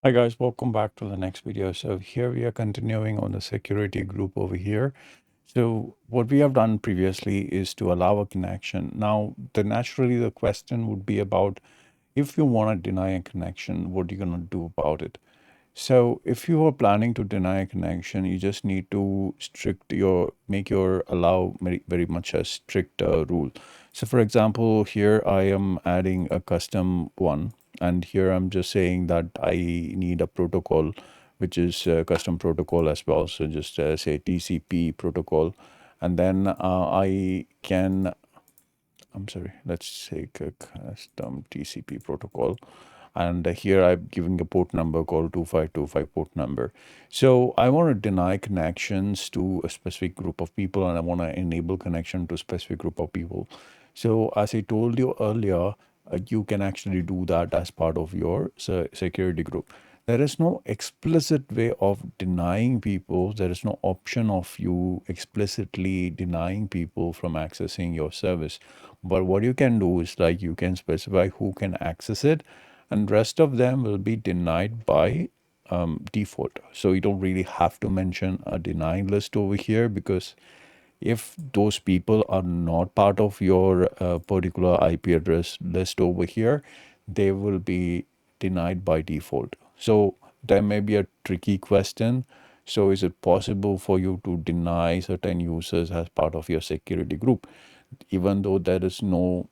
Hi guys, welcome back to the next video. So here we are continuing on the security group over here. So what we have done previously is to allow a connection. Now, naturally the question would be about if you want to deny a connection, what are you going to do about it? So if you are planning to deny a connection, you just need to make your allow very much a strict rule. So for example, here I am adding a custom one, and here I'm just saying that I need a protocol, which is a custom protocol as well. So just say TCP protocol, and then I'm sorry, let's take a custom TCP protocol. And here I'm giving a port number called 2525 port number. So I want to deny connections to a specific group of people, and I want to enable connection to a specific group of people. So as I told you earlier, you can actually do that as part of your security group. There is no explicit way of denying people. There is no option of you explicitly denying people from accessing your service. But what you can do is like you can specify who can access it, and rest of them will be denied by default. So you don't really have to mention a denied list over here, because if those people are not part of your particular IP address list over here, they will be denied by default. So there may be a tricky question. So is it possible for you to deny certain users as part of your security group, even though there is no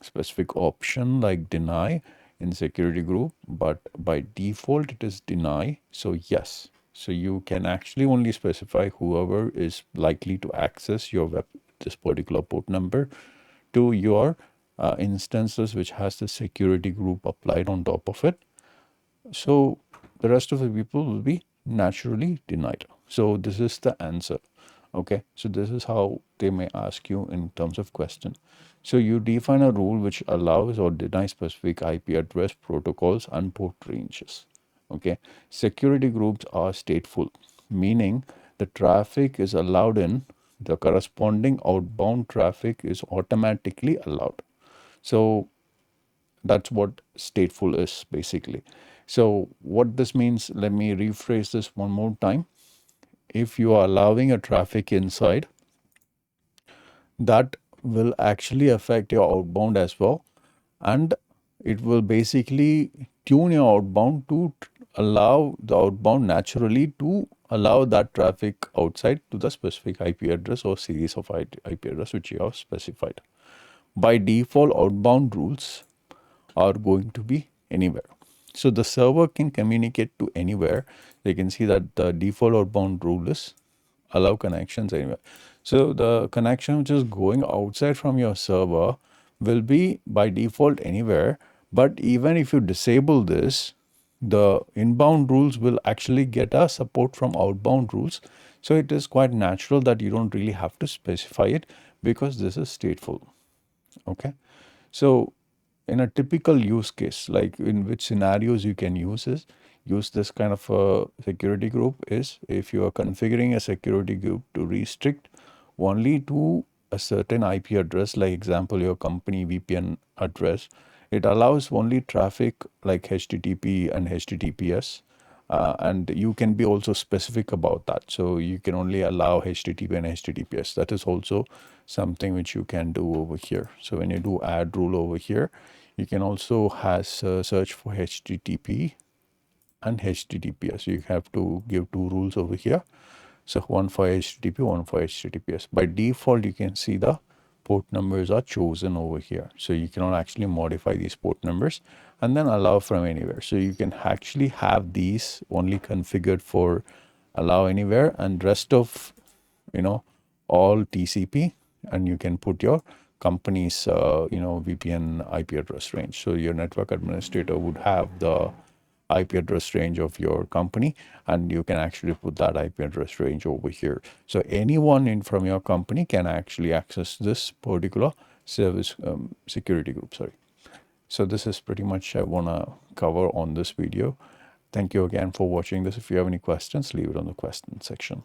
specific option like deny in security group, but by default it is deny. So yes, so you can actually only specify whoever is likely to access your this particular port number to your instances which has the security group applied on top of it. So the rest of the people will be naturally denied. So this is the answer. Okay, so this is how they may ask you in terms of question. So you define a rule which allows or denies specific IP address, protocols, and port ranges. Okay, security groups are stateful, meaning the traffic is allowed in, the corresponding outbound traffic is automatically allowed. So that's what stateful is basically. So what this means, let me rephrase this one more time. If you are allowing a traffic inside, that will actually affect your outbound as well, and it will basically tune your outbound to allow the outbound naturally to allow that traffic outside to the specific IP address or series of IP address which you have specified. By default, outbound rules are going to be anywhere. So the server can communicate to anywhere. They can see that the default outbound rule is allow connections anywhere. So the connection which is going outside from your server will be by default anywhere. But even if you disable this, the inbound rules will actually get a support from outbound rules. So it is quite natural that you don't really have to specify it, because this is stateful. Okay. So in a typical use case, like in which scenarios you can use this kind of a security group is if you are configuring a security group to restrict only to a certain IP address, like example, your company VPN address. It allows only traffic like HTTP and HTTPS. And you can be also specific about that. So you can only allow HTTP and HTTPS. That is also something which you can do over here. So when you do add rule over here, you can also search for HTTP and HTTPS. You have to give two rules over here. So one for HTTP, one for HTTPS. By default, you can see the port numbers are chosen over here. So you cannot actually modify these port numbers and then allow from anywhere. So you can actually have these only configured for allow anywhere, and rest of, all TCP, and you can put your company's, VPN IP address range. So your network administrator would have the IP address range of your company, and you can actually put that IP address range over here. So anyone in from your company can actually access this particular service security group. Sorry. So this is pretty much I want to cover on this video. Thank you again for watching this. If you have any questions, leave it on the question section.